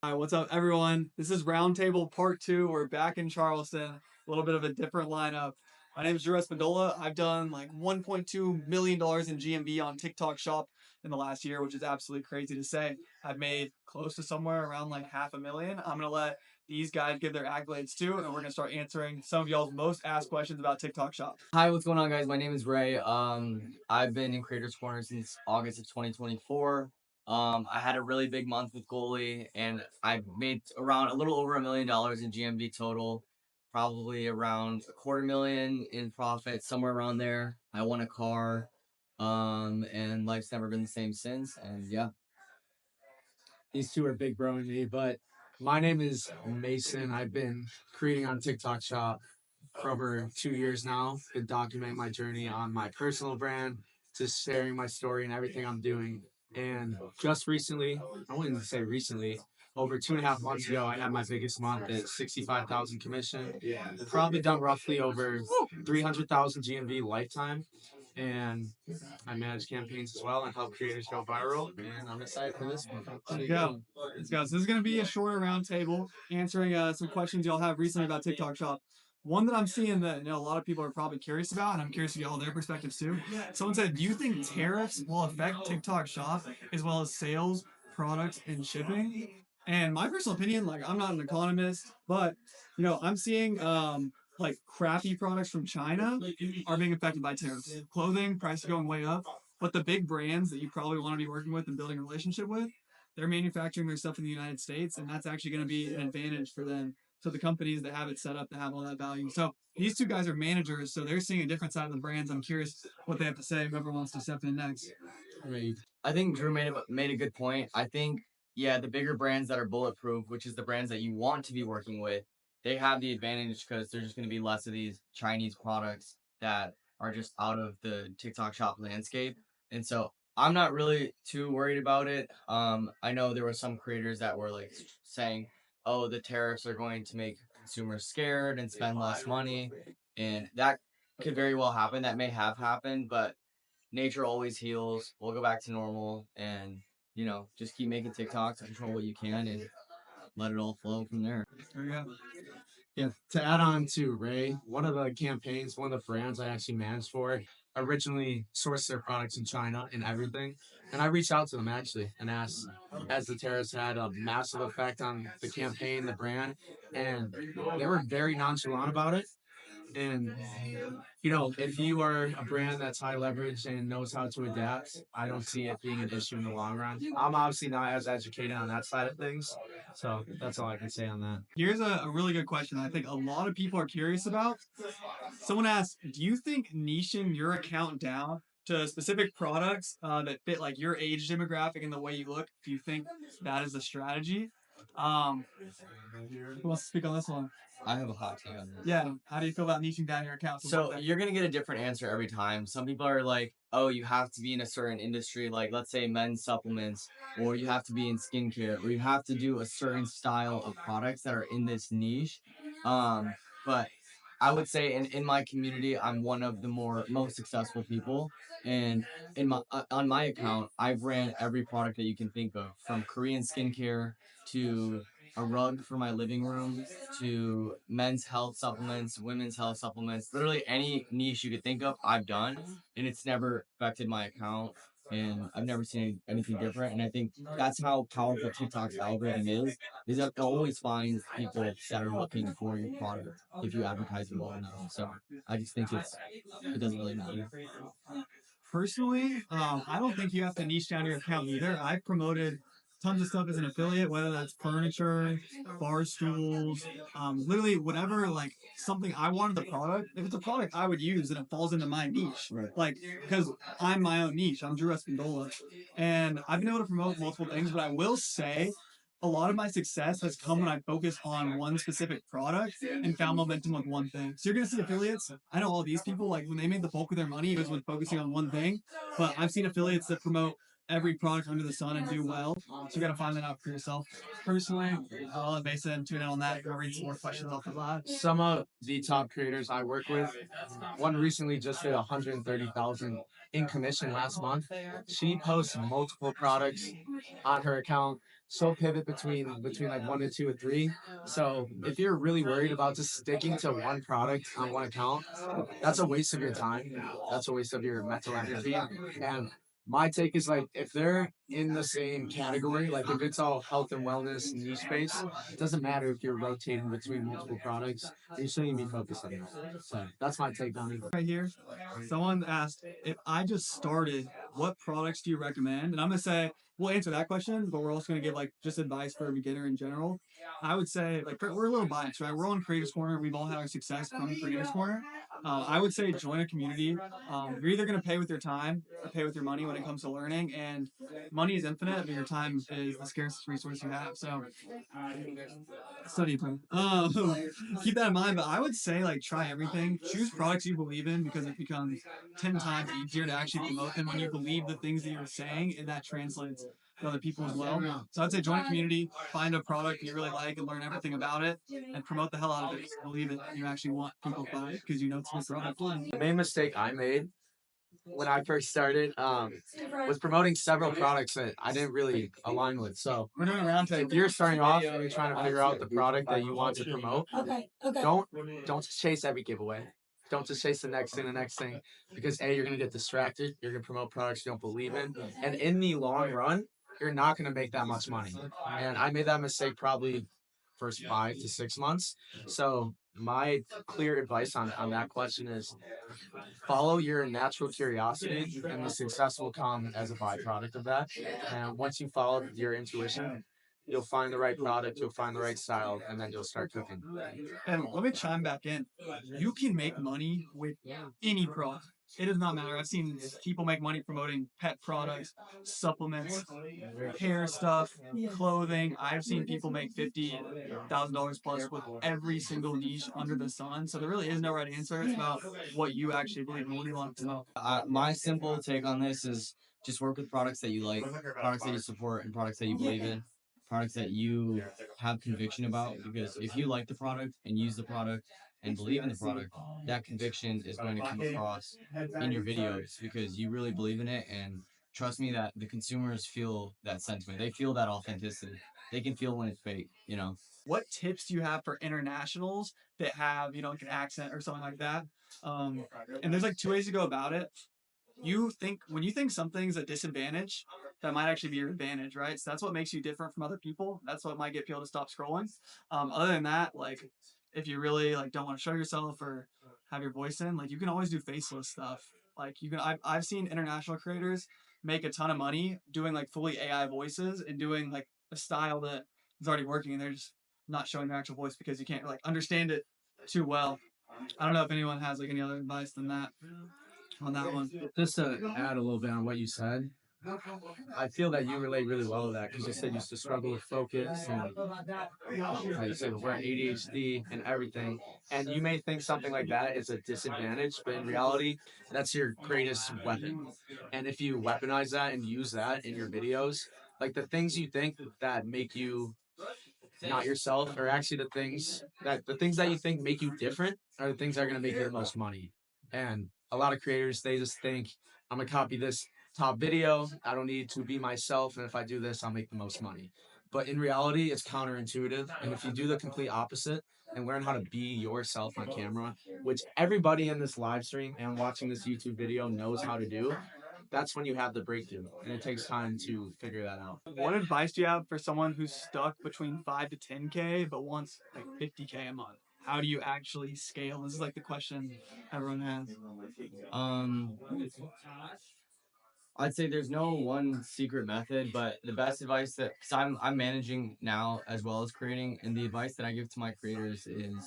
Hi, what's up, everyone? This is Roundtable Part 2. We're back in Charleston. A little bit of a different lineup. My name is Drew Espandola. I've done like $1.2 million in GMB on TikTok Shop in the last year, which is absolutely crazy to say. I've made close to somewhere around like half a million. I'm going to let these guys give their accolades too, and we're going to start answering some of y'all's most asked questions about TikTok Shop. Hi, what's going on, guys? My name is Ray. I've been in Creators Corner since August of 2024. I had a really big month with Goalie, and I made around a little over $1 million in GMV total, probably around a quarter million in profit, somewhere around there. I won a car, and life's never been the same since. And yeah, These two are big bro in me, but my name is Mason. I've been creating on TikTok Shop for over 2 years now. Been documenting my journey on my personal brand, just sharing my story and everything I'm doing. And just recently, I wouldn't even say recently, over 2.5 months ago, I had my biggest month at 65,000 commission. I've probably done roughly over 300,000 GMV lifetime. And I manage campaigns as well and help creators go viral. And I'm excited for this one. Let's go. Let's go. So this is going to be a shorter roundtable answering some questions y'all have recently about TikTok Shop. One that I'm seeing that a lot of people are probably curious about, and I'm curious to get all their perspectives too. Someone said, "Do you think tariffs will affect TikTok Shop as well as sales, products, and shipping?" And my personal opinion, like I'm not an economist, but I'm seeing like crappy products from China are being affected by tariffs. Clothing prices going way up, but the big brands that you probably want to be working with and building a relationship with, they're manufacturing their stuff in the United States, and that's actually going to be an advantage for them. So the companies that have it set up to have all that value. So these two guys are managers, so they're seeing a different side of the brands. I'm curious what they have to say. Whoever wants to step in next. I think Drew made a good point. I think yeah, the bigger brands that are bulletproof, which is the brands that you want to be working with, they have the advantage because there's just going to be less of these Chinese products that are just out of the TikTok Shop landscape. And so I'm not really too worried about it. I know there were some creators that were like saying, "Oh, the tariffs are going to make consumers scared and spend less money," and that could very well happen. That may have happened, but nature always heals. We'll go back to normal and, just keep making TikToks, control what you can, and let it all flow from there. There we go. Yeah, to add on to Ray, one of the campaigns, one of the brands I actually managed for, originally sourced their products in China and everything. And I reached out to them actually and asked, as the tariffs had a massive effect on the campaign, the brand, and they were very nonchalant about it. And if you are a brand that's high leverage and knows how to adapt, I don't see it being an issue in the long run. I'm obviously not as educated on that side of things, so that's all I can say on that. Here's a really good question I think a lot of people are curious about. Someone asked, "Do you think niching your account down to specific products that fit like your age demographic and the way you look? Do you think that is a strategy?" Um, who wants to speak on this one? I have a hot take on this. Yeah. How do you feel about niching down your account? So you're gonna get a different answer every time. Some people are like, "Oh, you have to be in a certain industry, like let's say men's supplements, or you have to be in skincare, or you have to do a certain style of products that are in this niche." But I would say in my community, I'm one of the most successful people, and in my on my account, I've ran every product that you can think of, from Korean skincare to a rug for my living room to men's health supplements, women's health supplements, literally any niche you could think of, I've done, and it's never affected my account. And I've never seen anything different. And I think that's how powerful TikTok's algorithm is that it always finds people that are looking for your product if you advertise it well enough. So I just think it doesn't really matter. Personally, I don't think you have to niche down your account either. I've promoted tons of stuff as an affiliate, whether that's furniture, bar stools, literally whatever, like something I wanted the product. If it's a product I would use and it falls into my niche, Right. like because I'm my own niche. I'm Drew Espandola, and I've been able to promote multiple things. But I will say a lot of my success has come when I focus on one specific product and found momentum with one thing. So you're gonna see affiliates. I know all these people, like when they made the bulk of their money, it was when focusing on one thing. But I've seen affiliates that promote every product under the sun and do well. So you gotta find that out for yourself. Personally, I'll let Mason tune in on that. I'll read some more questions off the lot. Some of the top creators I work with, one recently just did 130,000 in commission last month. She posts multiple products on her account she'll pivot between like 1 to 2 or 3. So if you're really worried about just sticking to one product on one account, that's a waste of your time. That's a waste of your mental energy. And my take is like if they're in the same category, like if it's all health and wellness niche space, it doesn't matter if you're rotating between multiple products. You shouldn't be focused on that. So that's my take on it. Right here, someone asked if I just started, what products do you recommend? And I'm gonna say we'll answer that question, but we're also gonna give like just advice for a beginner in general. I would say like we're a little biased, right? We're on Creators Corner. We've all had our success from Creators Corner. I would say join a community. You're either gonna pay with your time or pay with your money when it comes to learning, and money is infinite, but your time is the scarcest resource you have. So study plan. Keep that in mind. But I would say like try everything. Choose products you believe in because it becomes 10 times easier to actually promote them when you believe the things that you're saying, and that translates to other people as well. So I'd say join a community, find a product you really like, and learn everything about it, and promote the hell out of it. Believe it. You actually want people to buy it because you know it's a good product. The main mistake I made when I first started was promoting several products that I didn't really align with. So We're doing a round if table. you're starting off and you're trying to figure out the product that you want to promote, don't just chase every giveaway. Don't just chase the next thing, because you're gonna get distracted. You're gonna promote products you don't believe in, and in the long run, you're not gonna make that much money. And I made that mistake probably first 5 to 6 months. So my clear advice on that question is follow your natural curiosity, and the success will come as a byproduct of that. And once you follow your intuition, you'll find the right product, you'll find the right style, and then you'll start cooking. And let me chime back in. You can make money with any product. It does not matter. I've seen people make money promoting pet products, supplements, hair stuff, clothing. I've seen people make $50,000 plus with every single niche under the sun. So there really is no right answer. It's about what you actually believe and what you want to know. My simple take on this is just work with products that you like, products that you support, and products that you believe in, products that you have conviction about. Because if you like the product and use the product and believe in the product, that conviction is going to come across in your videos because you really believe in it. And trust me that the consumers feel that sentiment. They feel that authenticity. They can feel when it's fake, you know. What tips do you have for internationals that have, like an accent or something like that? And there's like two ways to go about it. When you think something's a disadvantage, that might actually be your advantage, right? So that's what makes you different from other people. That's what might get people to stop scrolling. Other than that, like if you really like don't want to show yourself or have your voice in, like you can always do faceless stuff. Like I've seen international creators make a ton of money doing like fully AI voices and doing like a style that is already working, and they're just not showing their actual voice because you can't like understand it too well. I don't know if anyone has like any other advice than that on that one. Just to add a little bit on what you said, I feel that you relate really well to that because you said you used to struggle with focus and like you said we're ADHD and everything. And you may think something like that is a disadvantage, but in reality, that's your greatest weapon. And if you weaponize that and use that in your videos, like the things you think that make you not yourself are actually the things that you think make you different are the things that are going to make you the most money. And a lot of creators, they just think I'm going to copy this top video, I don't need to be myself, and if I do this I'll make the most money. But in reality it's counterintuitive, and if you do the complete opposite and learn how to be yourself on camera, which everybody in this live stream and watching this YouTube video knows how to do, that's when you have the breakthrough, and it takes time to figure that out. What advice do you have for someone who's stuck between 5 to 10K but wants like 50K a month? How do you actually scale? This is like the question everyone has. Um, I'd say there's no one secret method, but the best advice that because I'm managing now as well as creating, and the advice that I give to my creators is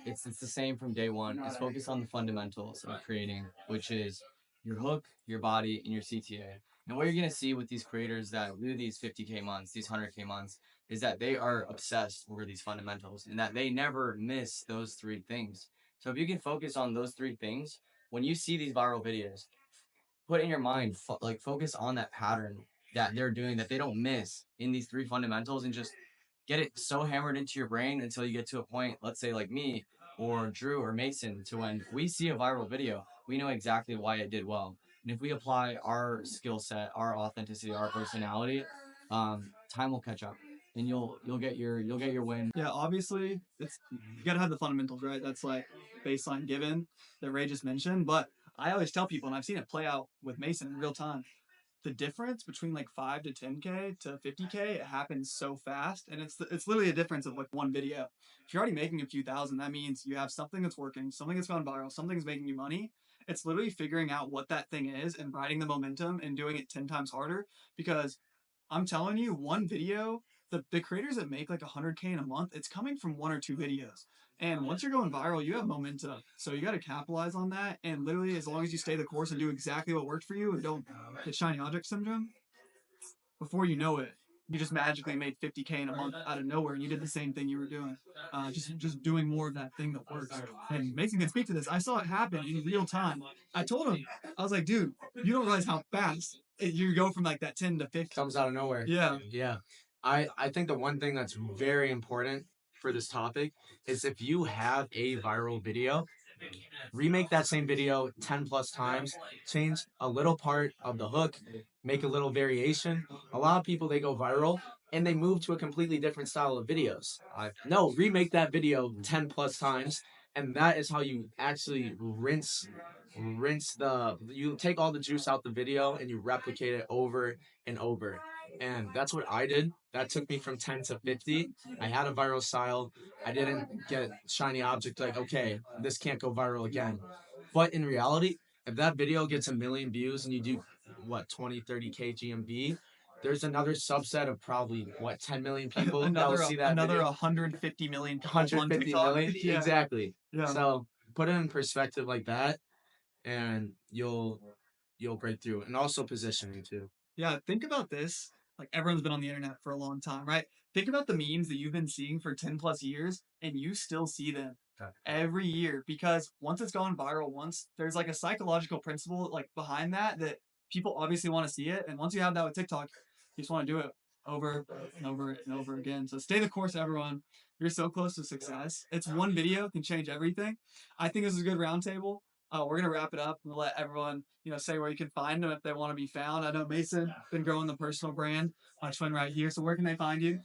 it's the same from day one. It's focus on the fundamentals of creating, which is your hook, your body, and your CTA. And what you're gonna see with these creators that do these 50K months, these 100K months, is that they are obsessed over these fundamentals and that they never miss those three things. So if you can focus on those three things, when you see these viral videos, put in your mind, like focus on that pattern that they're doing that they don't miss in these three fundamentals, and just get it so hammered into your brain until you get to a point, let's say like me or Drew or Mason, to when we see a viral video, we know exactly why it did well. And if we apply our skill set, our authenticity, our personality, time will catch up, and you'll get your win. Yeah, obviously, it's you gotta have the fundamentals, right? That's like baseline given that Ray just mentioned. But I always tell people, and I've seen it play out with Mason in real time. The difference between like 5 to 10K to 50K, it happens so fast, and it's literally a difference of like one video. If you're already making a few thousand, that means you have something that's working, something that's gone viral, something that's making you money. It's literally figuring out what that thing is and riding the momentum and doing it 10 times harder. Because I'm telling you, one video, the creators that make like 100K in a month, it's coming from one or two videos. And once you're going viral, you have momentum. So you got to capitalize on that. And literally, as long as you stay the course and do exactly what worked for you and don't get shiny object syndrome, before you know it, you just magically made 50K in a month out of nowhere, and you did the same thing you were doing, just doing more of that thing that works. And Mason can speak to this. I saw it happen in real time. I told him, I was like, dude, you don't realize how fast you go from like that 10 to 50. Comes out of nowhere. Yeah. Yeah. I think the one thing that's very important for this topic is if you have a viral video, remake that same video 10 plus times, change a little part of the hook, make a little variation. A lot of people, they go viral and they move to a completely different style of videos. No, remake that video 10 plus times, and that is how you actually rinse you take all the juice out the video and you replicate it over and over. And that's what I did. That took me from 10 to 50. I had a viral style. I didn't get shiny object like, okay, this can't go viral again. But in reality, if that video gets a million views and you do what 20, 30K GMV, there's another subset of probably what 10 million people that will see that another video. 150 million people 150 on TikTok. million? Yeah. Exactly. Yeah. So put it in perspective like that, and you'll break through. And also positioning too. Yeah, think about this. Like everyone's been on the internet for a long time, right? Think about the memes that you've been seeing for 10 plus years and you still see them every year because once it's gone viral once, there's like a psychological principle like behind that people obviously want to see it. And once you have that with TikTok, you just want to do it over and over and over again. So stay the course, everyone. You're so close to success. It's one video can change everything. I think this is a good roundtable. We're gonna wrap it up and let everyone, say where you can find them if they want to be found. I know Mason been growing the personal brand. Watch one right here. So where can they find you?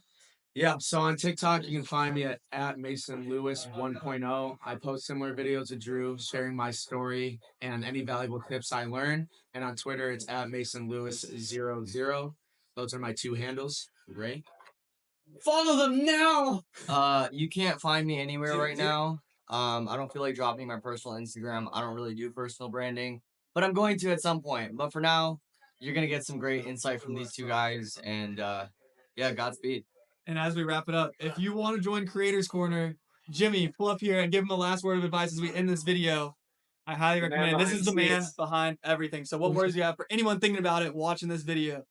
Yeah, so on TikTok, you can find me at Mason Lewis 1.0. I post similar videos of Drew, sharing my story and any valuable tips I learn. And on Twitter, it's at Mason Lewis 00. Those are my two handles. Ray? Follow them now. You can't find me anywhere right now. I don't feel like dropping my personal Instagram. I don't really do personal branding, but I'm going to at some point. But for now, you're gonna get some great insight from these two guys, and yeah, Godspeed. And as we wrap it up, if you want to join Creators Corner, Jimmy, pull up here and give him a last word of advice as we end this video. I highly recommend it. This is the man behind everything. So what words do you have for anyone thinking about it watching this video?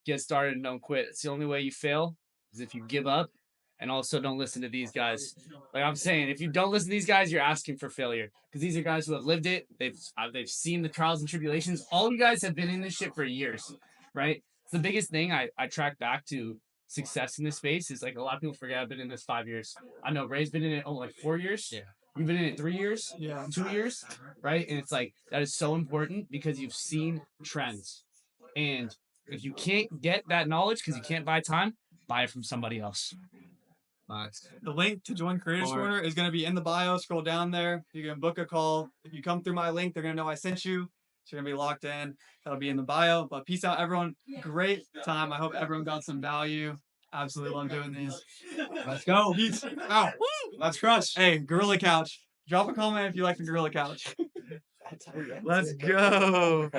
Get started and don't quit. It's the only way you fail is if you give up, and also don't listen to these guys. Like I'm saying, if you don't listen to these guys, you're asking for failure because these are guys who have lived it. They've seen the trials and tribulations. All you guys have been in this shit for years, right? It's the biggest thing I track back to success in this space is like a lot of people forget I've been in this 5 years. I know Ray's been in it like 4 years. Yeah. You've been in it 3 years. Yeah. 2 years, right? And it's like that is so important because you've seen trends. And if you can't get that knowledge because you can't buy time, buy it from somebody else. The link to join Creators Corner is going to be in the bio. Scroll down there. You can book a call. If you come through my link, they're going to know I sent you. So you're going to be locked in. That'll be in the bio. But peace out, everyone. Great time. I hope everyone got some value. Absolutely love doing these. Let's go. Peace out. Let's crush. Hey, Gorilla Couch. Drop a comment if you like the Gorilla Couch. Let's go.